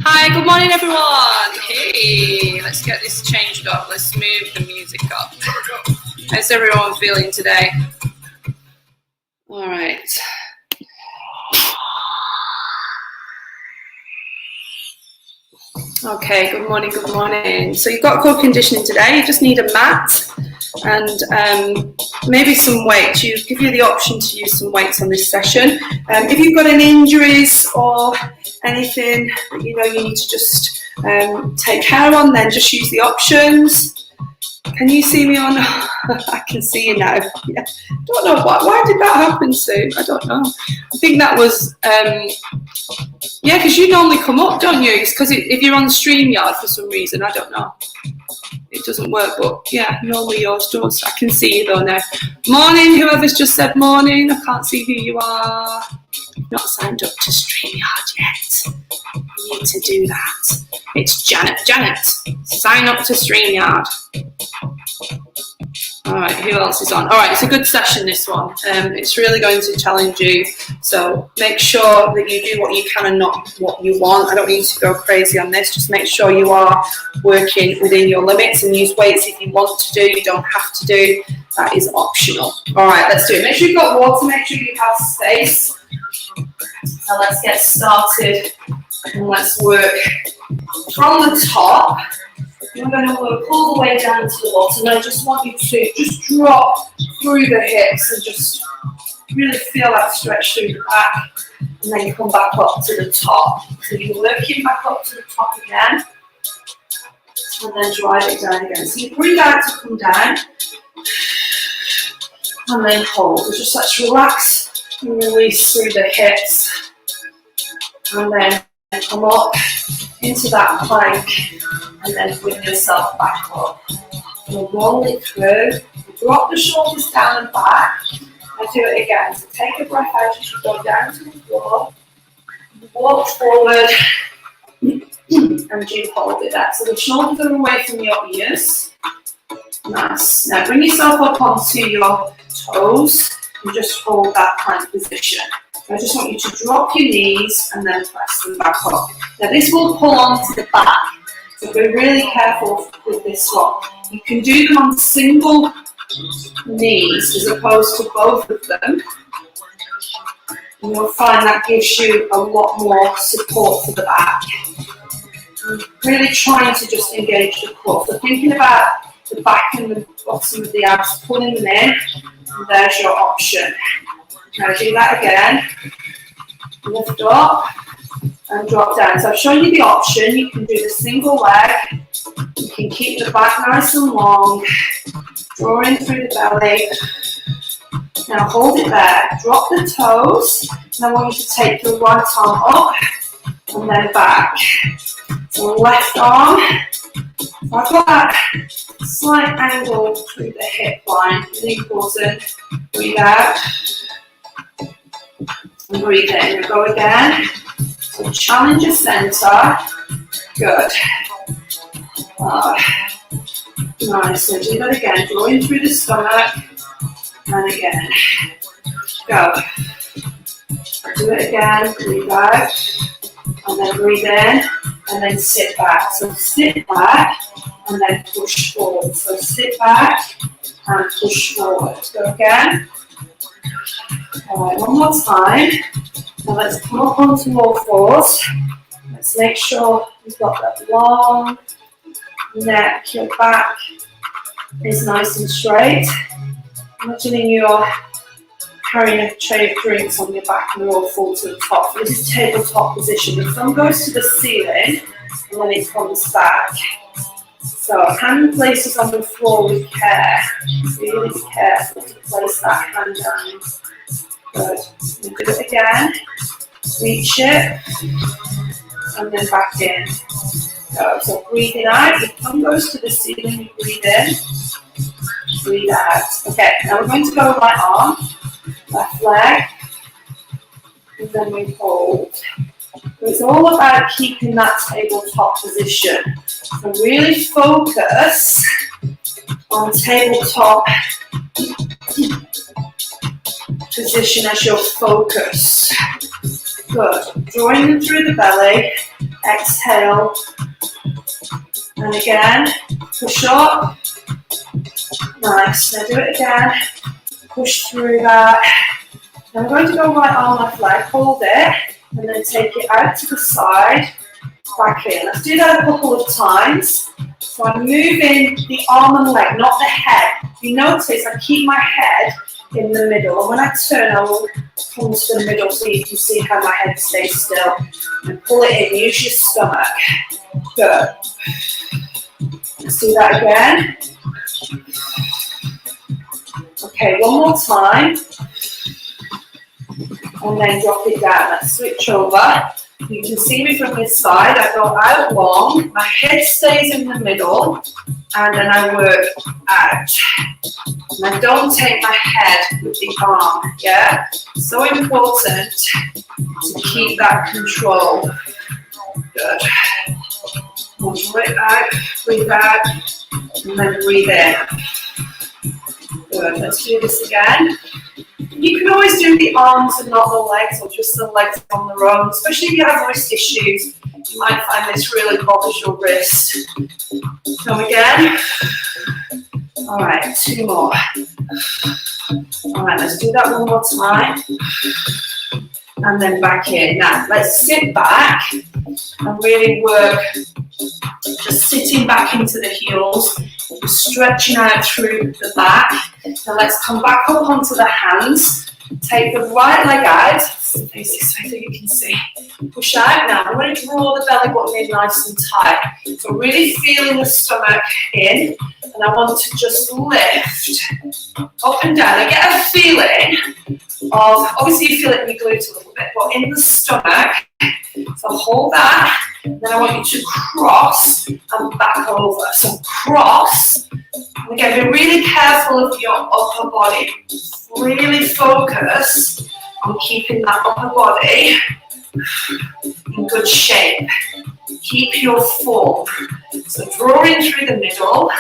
Hi, good morning everyone. Hey, let's get this changed up. Let's move the music up. How's everyone feeling today? All right. Okay, good morning, good morning. So you've got core conditioning today. You just need a mat and maybe some weights. You give you the option to use some weights on this session. If you've got any injuries or anything that you know you need to just take care on, then just use the options. Can you see me on? I can see you now. Yeah. Don't know why did that happen, Sue? I don't know. I think that was yeah, because you normally come up, don't you? It's because if you're on StreamYard for some reason, I don't know. It doesn't work, but yeah, normally yours does. I can see you though now. Morning, whoever's just said morning. I can't see who you are. You've not signed up to StreamYard yet. You need to do that. It's Janet. Janet, sign up to StreamYard. All right, who else is on? All right, it's a good session, this one. It's really going to challenge you. So make sure that you do what you can and not what you want. I don't need to go crazy on this. Just make sure you are working within your limits and use weights if you want to do. You don't have to do. That is optional. All right, let's do it. Make sure you've got water. Make sure you have space. So let's get started and let's work from the top. You're going to work all the way down to the bottom. I just want you to just drop through the hips and just really feel that stretch through the back, and then come back up to the top. So you're working back up to the top again, and then drive it down again. So you breathe out to come down, and then hold. So just let's relax and release through the hips, and then come up into that plank, and then bring yourself back up. You'll roll it through, drop the shoulders down and back, and do it again. So take a breath out as you go down to the floor, walk forward, and do hold it there. So the shoulders are away from your ears. Nice. Now bring yourself up onto your toes and just hold that plank position. I just want you to drop your knees and then press them back up. Now this will pull onto the back, so be really careful with this one. You can do them on single knees as opposed to both of them. And you'll find that gives you a lot more support for the back. I'm really trying to just engage the core. So thinking about the back and the bottom of the abs, pulling them in, and there's your option. Now do that again. Lift up and drop down. So I've shown you the option. You can do the single leg. You can keep the back nice and long. Draw in through the belly. Now hold it there. Drop the toes. And I want you to take your right arm up and then back. So left arm. So I've got that slight angle through the hip line. Really important. Breathe out. And breathe in. And go again. So challenge your center. Good. Nice. So do that again. Draw in through the stomach. And again. Go. Do it again. Breathe out. And then breathe in. And then sit back. So sit back. And then push forward. So sit back. And push forward. Go again. Alright, one more time. Now let's come up onto all fours. Let's make sure you've got that long neck, your back is nice and straight. Imagining you're carrying a tray of drinks on your back and you're all full to the top. This is tabletop position. The thumb goes to the ceiling and then it comes back. So hand places on the floor with care. Really be careful to place that hand down. Good. We'll do it again. Reach it. And then back in. Go. So breathing out. The thumb goes to the ceiling. You breathe in. Breathe out. Okay. Now we're going to go right arm. Left leg. And then we hold. So it's all about keeping that tabletop position. So really focus on tabletop position as your focus. Good. Drawing them through the belly. Exhale. And again, push up. Nice. Now do it again. Push through that. Now I'm going to go right arm, left leg. Hold it. And then take it out to the side. Back in. Let's do that a couple of times. So I'm moving the arm and leg, not the head. You notice I keep my head in the middle. And when I turn, I will come to the middle so you can see how my head stays still. And pull it in. Use your stomach. Good. Let's do that again. Okay, one more time. And then drop it down. Let's switch over. You can see me from this side. I go out long. My head stays in the middle. And then I work out. And I don't take my head with the arm. Yeah? So important to keep that control. Good. Breathe out, and then breathe in. Good, let's do this again. You can always do the arms and not the legs, or just the legs on their own, especially if you have wrist issues. You might find this really bothers your wrist. Come again. All right, 2 more. All right, let's do that one more time. And then back in. Now, let's sit back and really work. Just sitting back into the heels, stretching out through the back. Now let's come back up onto the hands. Take the right leg out. Face this way so you can see. Push out now. I'm going to draw the belly button in nice and tight. So really feeling the stomach in. And I want to just lift up and down. I get a feeling of, obviously you feel it in your glutes a little bit, but in the stomach. So hold that. Then I want you to cross and back over. So cross. And again, be really careful of your upper body. Really focus on keeping that upper body in good shape. Keep your form. So drawing through the middle.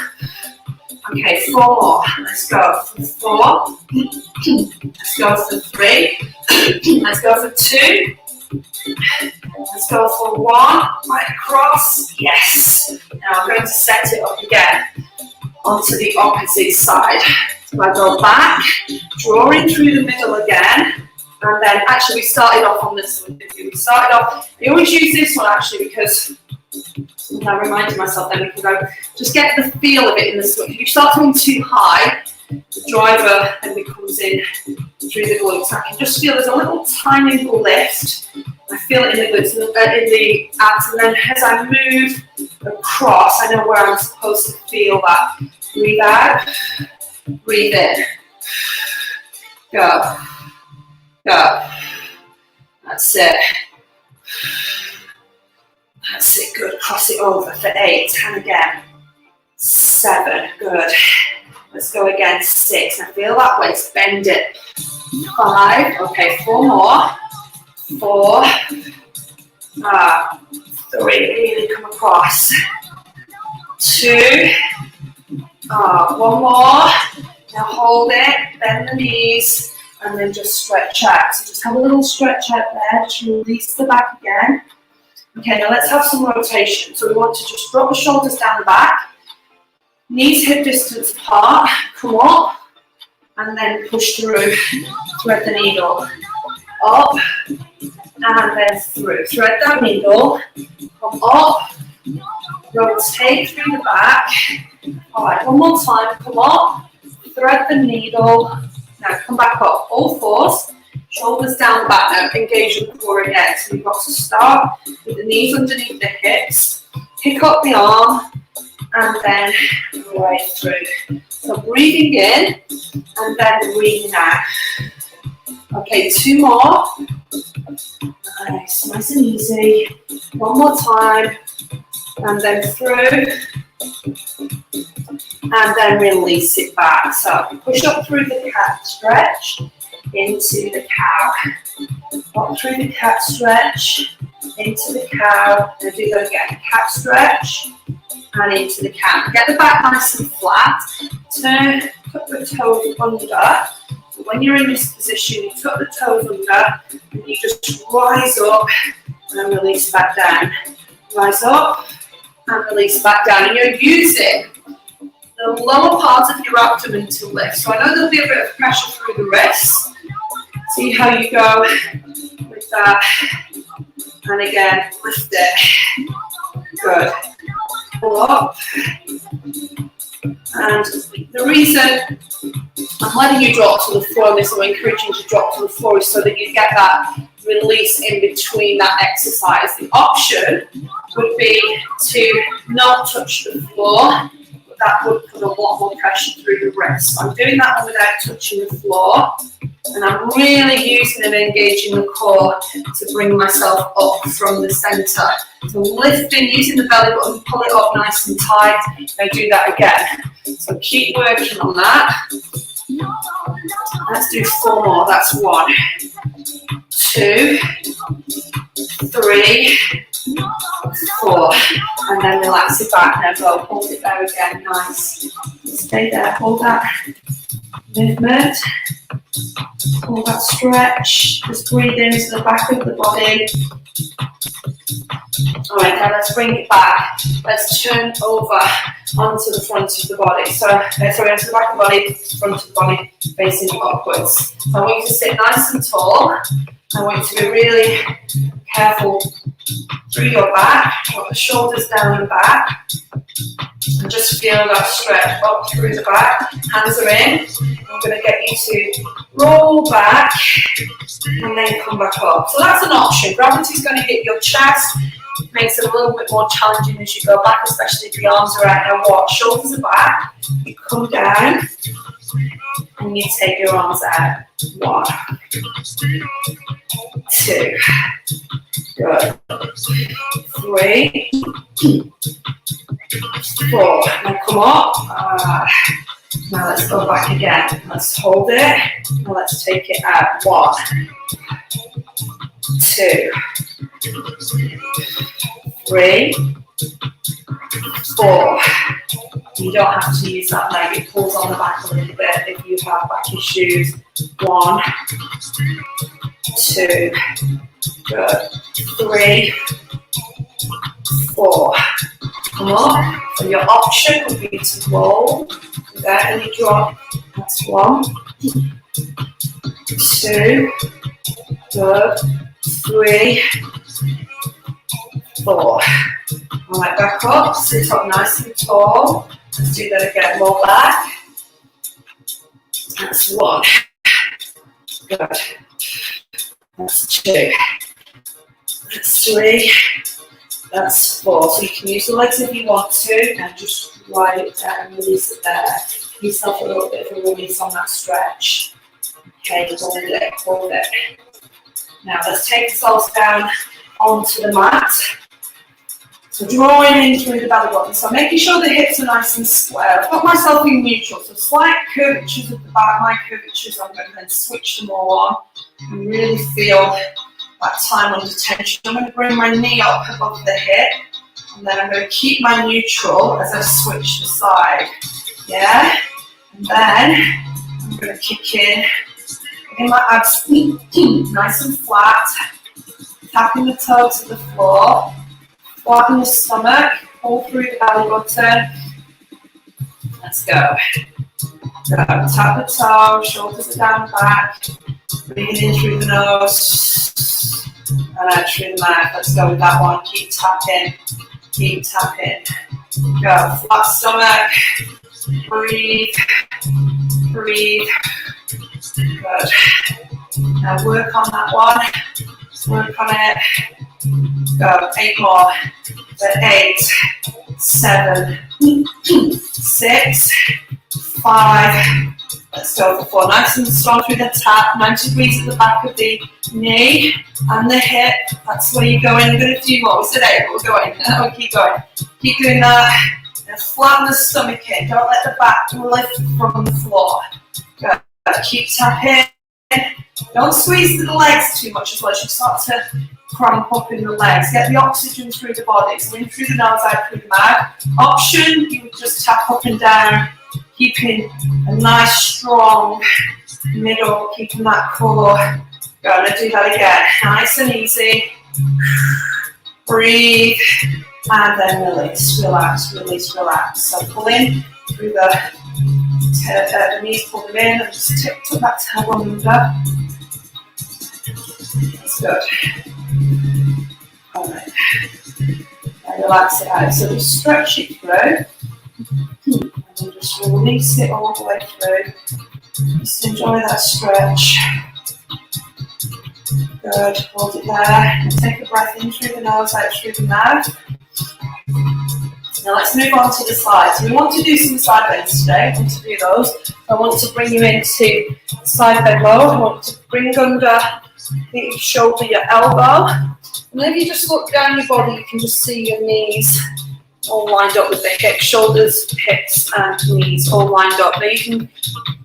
Okay, 4 more. Let's go for 4. Let's go for 3. Let's go for 2. Let's go for 1. Right across. Yes. Now I'm going to set it up again onto the opposite side. So I go back, drawing through the middle again. And then actually we started off on this one. We started off, I always use this one actually because I reminded myself then because I just get the feel of it in the swing. If you start going too high, the driver then comes in through the glutes. I can just feel there's a little tiny lift. I feel it in the glutes, in the abs, and then as I move across, I know where I'm supposed to feel that. Breathe out, breathe in. Go. Go. That's it. That's it, good. Cross it over for 8, and again. 7, good. Let's go again, 6. Now feel that waist, bend it. 5, okay, 4 more. 4, 3, really come across. 2, 1 more. Now hold it, bend the knees, and then just stretch out. So just have a little stretch out there, just release the back again. Okay, now let's have some rotation. So we want to just drop the shoulders down the back, knees hip distance apart, come up, and then push through, thread the needle, up, and then through. Thread that needle, come up, rotate through the back. All right, one more time, come up, thread the needle, now come back up, all 4s, shoulders down the back now, engage the core again. So we've got to start with the knees underneath the hips, pick up the arm, and then right through. So breathing in, and then breathing out. Okay, 2 more. Nice and easy. 1 more time, and then through, and then release it back. So push up through the cat stretch, into the cow. Up through the cat stretch, into the cow. And do that again. Cat stretch, and into the cow. Get the back nice and flat. Turn, put the toes under. when you're in this position, you tuck the toes under, and you just rise up and release back down. Rise up and release back down. And you're using the lower part of your abdomen to lift. So I know there'll be a bit of pressure through the wrists. See how you go with that. And again, lift it. Good. Pull up. And the reason I'm letting you drop to the floor, and I'm encouraging you to drop to the floor, is so that you get that release in between that exercise. The option would be to not touch the floor, but that would put a lot more pressure through the wrist. So I'm doing that one without touching the floor, and I'm really using and engaging the core to bring myself up from the center. So lifting, using the belly button, pull it up nice and tight. Now do that again. So keep working on that. Let's do 4 more. That's 1, 2, 3, 4. And then relax it back. Now go, hold it there again. Nice. Stay there, hold that movement. Hold that stretch. Just breathe into the back of the body. Alright, now let's bring it back. Let's turn over onto the front of the body. So, onto the back of the body, front of the body, facing upwards. So I want you to sit nice and tall. I want you to be really careful through your back. Put the shoulders down the back. And just feel that stretch up through the back. Hands are in. I'm going to get you to roll back and then come back up. So that's an option. Gravity's going to hit your chest. Makes it a little bit more challenging as you go back, especially if the arms are out. Now watch, shoulders are back. You come down and you take your arms out. 1, 2. Good. 3. 4. Now come up. Now let's go back again. Let's hold it. Now let's take it out. 1, 2, 3, 4. You don't have to use that leg. It pulls on the back a little bit if you have back issues. 1, 2, good. 3, 4. Come up. So your option would be to roll without any drop. That's 1, 2, good. 3, 4. All right, back up. Sit up nice and tall. Let's do that again. Roll back. That's 1. Good. That's 2. That's 3. That's 4. So you can use the legs if you want to, and just ride it down and release it there. Give yourself a little bit of a release on that stretch. Okay, hold it, hold it. Now let's take ourselves down onto the mat. So drawing in through the belly button. So making sure the hips are nice and square. I've got myself in neutral. So slight curvatures at the back. My curvatures, I'm going to then switch them all on and really feel that time under tension. I'm going to bring my knee up above the hip, and then I'm going to keep my neutral as I switch the side. Yeah? And then I'm going to kick in my abs nice and flat, tapping the toes to the floor, flatten the stomach, pull through the belly button. Let's go. So tap the toe, shoulders are down back, breathing in through the nose and out through the mouth. Let's go with that one. Keep tapping, keep tapping. Go, flat stomach, breathe, breathe. Good. Now work on that one, work on it. Go, 8 more. So 8, 7, 6, 5. Let's go for 4. Nice and strong through the tap. 90 degrees at the back of the knee and the hip. That's where you're going. I'm going to do more. We said 8, but we're going. We'll keep going. Keep doing that. And flatten the stomach in. Don't let the back lift from the floor. Good. Keep tapping. Don't squeeze the legs too much as well. You start to cramp up in the legs. Get the oxygen through the body. So in through the nose, out through the mouth. Option, you would just tap up and down, keeping a nice strong middle, keeping that core. Gonna do that again, nice and easy. Breathe, and then release, relax, release, relax. So pull in through the knees, pull them in, and just tuck that tail under. That's good. Alright. And relax it out. So just stretch it through. And then just release it all the way through. Just enjoy that stretch. Good. Hold it there. And take a breath in through the nose, out through the mouth. Now let's move on to the sides. We want to do some side bends today. I want to do those. I want to bring you into side bend mode. I want to bring under the shoulder, your elbow. And then if you just look down your body, you can just see your knees all lined up with the hips, shoulders, hips, and knees all lined up. Now you can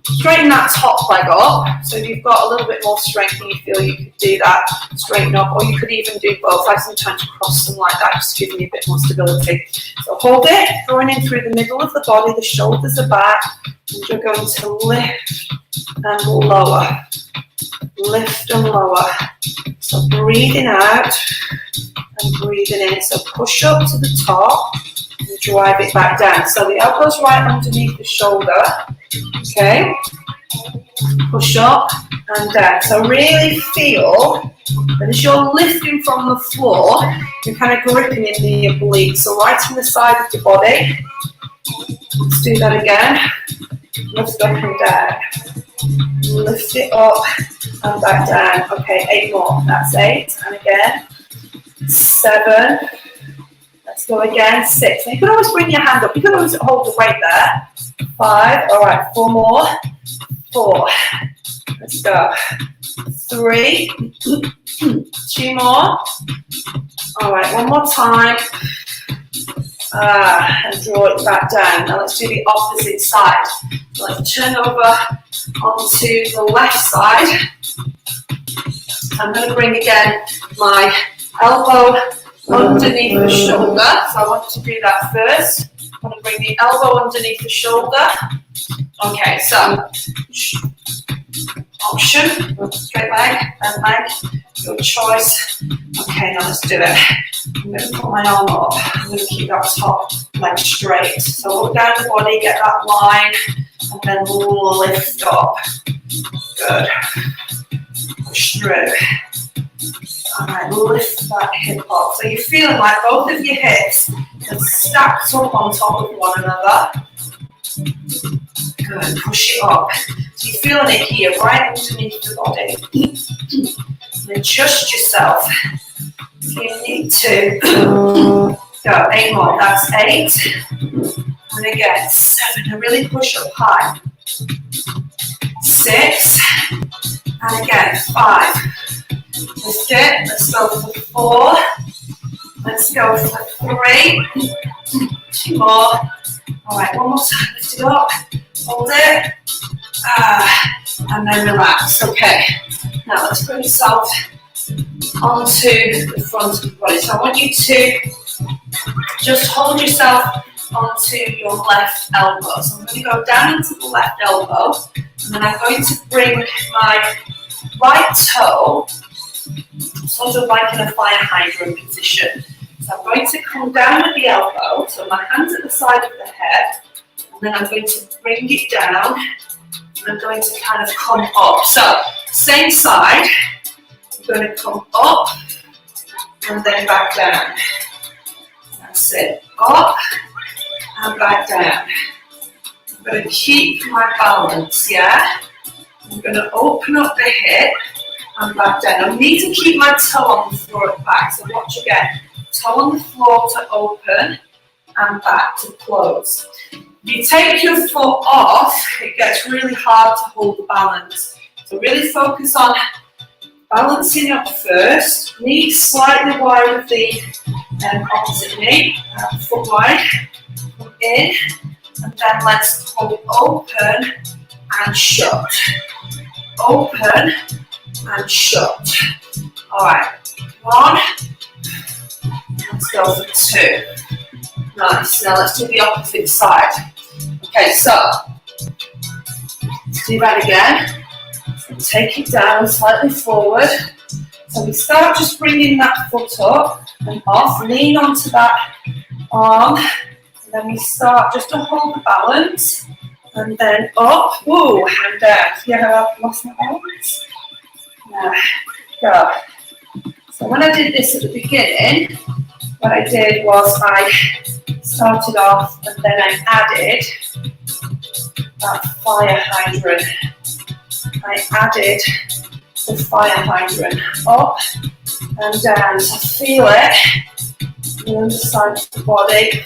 straighten that top leg up. So if you've got a little bit more strength and you feel you could do that, straighten up, or you could even do both. I sometimes cross them like that, just to give me a bit more stability. So hold it, going in through the middle of the body, the shoulders are back, and you're going to lift and lower. Lift and lower. So breathing out and breathing in. So push up to the top and drive it back down. So the elbow's right underneath the shoulder. Okay. Push up and down. So really feel that as you're lifting from the floor, you're kind of gripping in the obliques. So right in the side of your body. Let's do that again. Lift up and down. Lift it up and back down. Okay, 8 more. That's 8. And again. 7. Let's go again. 6. And you can always bring your hand up. You can always hold the weight there. 5. All right, 4 more. 4. Let's go. 3. 2 more. All right, 1 more time. And draw it back down. Now let's do the opposite side. Let's turn over onto the left side. I'm going to bring again my elbow underneath the shoulder. So I want to do that first. I'm going to bring the elbow underneath the shoulder. Okay, so option, straight leg, bent leg, your choice. Okay, now let's do it. I'm going to put my arm up. I'm going to keep that top leg straight. So look down the body, get that line, and then lift up. Good. Push through. Alright, lift that hip up. So you're feeling like both of your hips are stacked up on top of one another. Good, push it up. So you're feeling it here, right underneath the body. And adjust yourself. If you need to. Go, 8 more. That's 8. And again, 7. And really push up high. 6. And again, 5. Lift it. Let's go for 4. Let's go for 3. 2 more. All right, 1 more time. Lift it up. Hold it. And then relax. Okay. Now let's bring yourself onto the front of the body. So I want you to just hold yourself onto your left elbow. So I'm going to go down into the left elbow, and then I'm going to bring my right toe sort of like in a fire hydrant position. So I'm going to come down with the elbow, so my hand's at the side of the head, and then I'm going to bring it down, and I'm going to kind of come up. So same side, I'm going to come up, and then back down. That's it. Up, and back down. I'm going to keep my balance, yeah? I'm going to open up the hip and back down. I need to keep my toe on the floor at the back, so watch again. Toe on the floor to open and back to close. If you take your foot off, it gets really hard to hold the balance. So really focus on balancing up first. Knee slightly wide of the opposite knee, foot wide. Come in, and then let's hold open and shut. Open and shut. Alright, 1. Let's go for 2. Nice. Now let's do the opposite side. Okay, so let's do that again. take it down slightly forward. So we start just bringing that foot up and off, lean onto that arm, and then we start just to hold the balance, and then up, woo, and down. Yeah, I've lost my balance. Yeah, go. So when I did this at the beginning, what I did was I started off and then I added that fire hydrant. I added the fire hydrant up and down. So feel it on the underside of the body.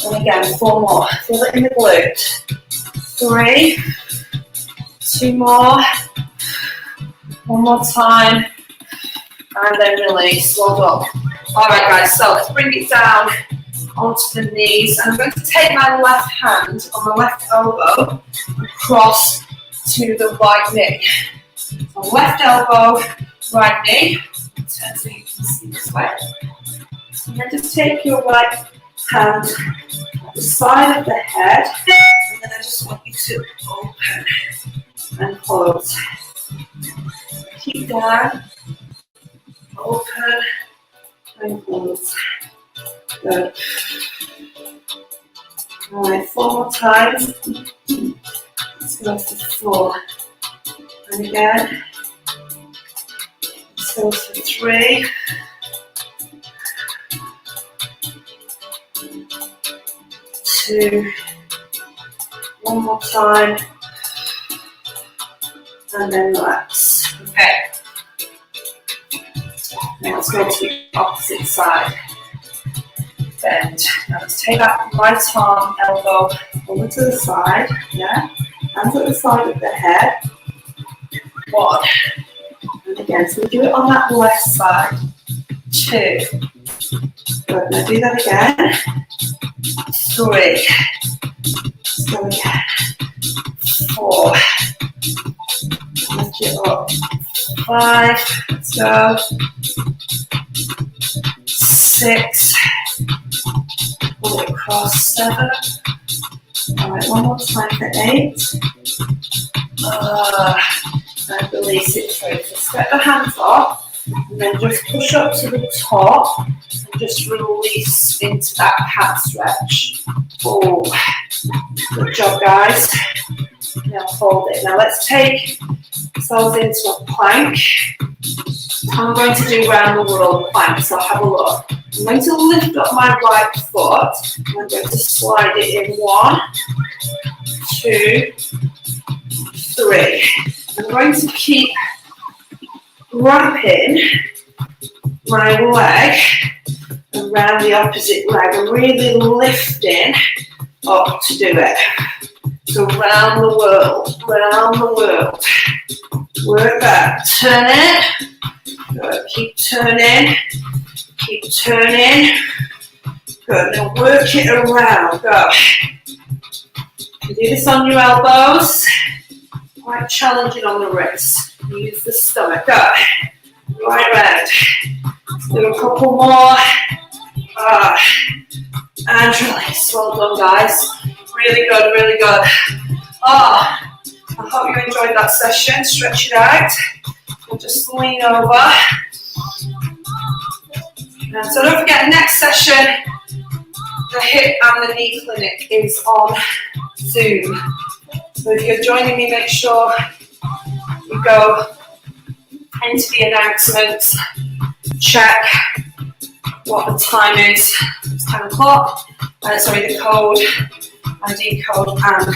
And again, 4 more. Feel it in the glute. 3, 2 more. 1 more time. And then release. Well done. Alright guys, so let's bring it down onto the knees. And I'm going to take my left hand on my left elbow and cross to the right knee. So left elbow, right knee. Turn so you can see this way. And then just take your right hand at the side of the head. And then I just want you to open and close. Keep down. Open and close. Good. Alright, 4 more times. Let's go to 4. And again. Let's go to 3. 2. 1 more time. And then relax. Okay. Now let's go to the opposite side. Bend. Now let's take that right arm, elbow over to the side. Yeah. Hands at the side of the head. 1. And again, so we do it on that left side. 2. Good. Now do that again. 3. Let's go again. 4. Lift it up. 5. Let's go. 6. Pull it across. 7. Alright, 1 more time for 8. And release it through. So step the hands off and then just push up to the top and just release into that cat stretch. Oh, good job guys. Now hold it. Now let's take ourselves into a plank. I'm going to do round the world plank, so have a look. I'm going to lift up my right foot and I'm going to slide it in 1, 2, 3. I'm going to keep wrapping my leg around the opposite leg and really lifting up to do it. So round the world, round the world. Work that. Turn it. Good. Keep turning. Keep turning. Good. Now work it around. Go. You do this on your elbows. Quite challenging on the wrists. Use the stomach. Go. Right round. Let's do a couple more. And release. Well done, guys. Really good, really good. I hope you enjoyed that session. Stretch it out. And just lean over. And so don't forget, next session, the hip and the knee clinic is on Zoom. So if you're joining me, make sure you go into the announcements, check what the time is. It's 10 o'clock. The code, ID code, and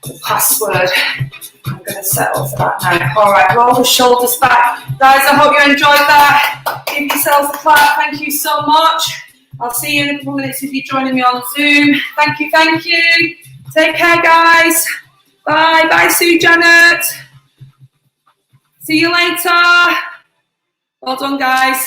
the password. I'm going to settle for that now. Alright, roll the shoulders back. Guys, I hope you enjoyed that. Give yourselves a clap. Thank you so much. I'll see you in a couple of minutes if you're joining me on Zoom. Thank you, thank you. Take care, guys. Bye. Bye, Sue Janet. See you later. Well done, guys.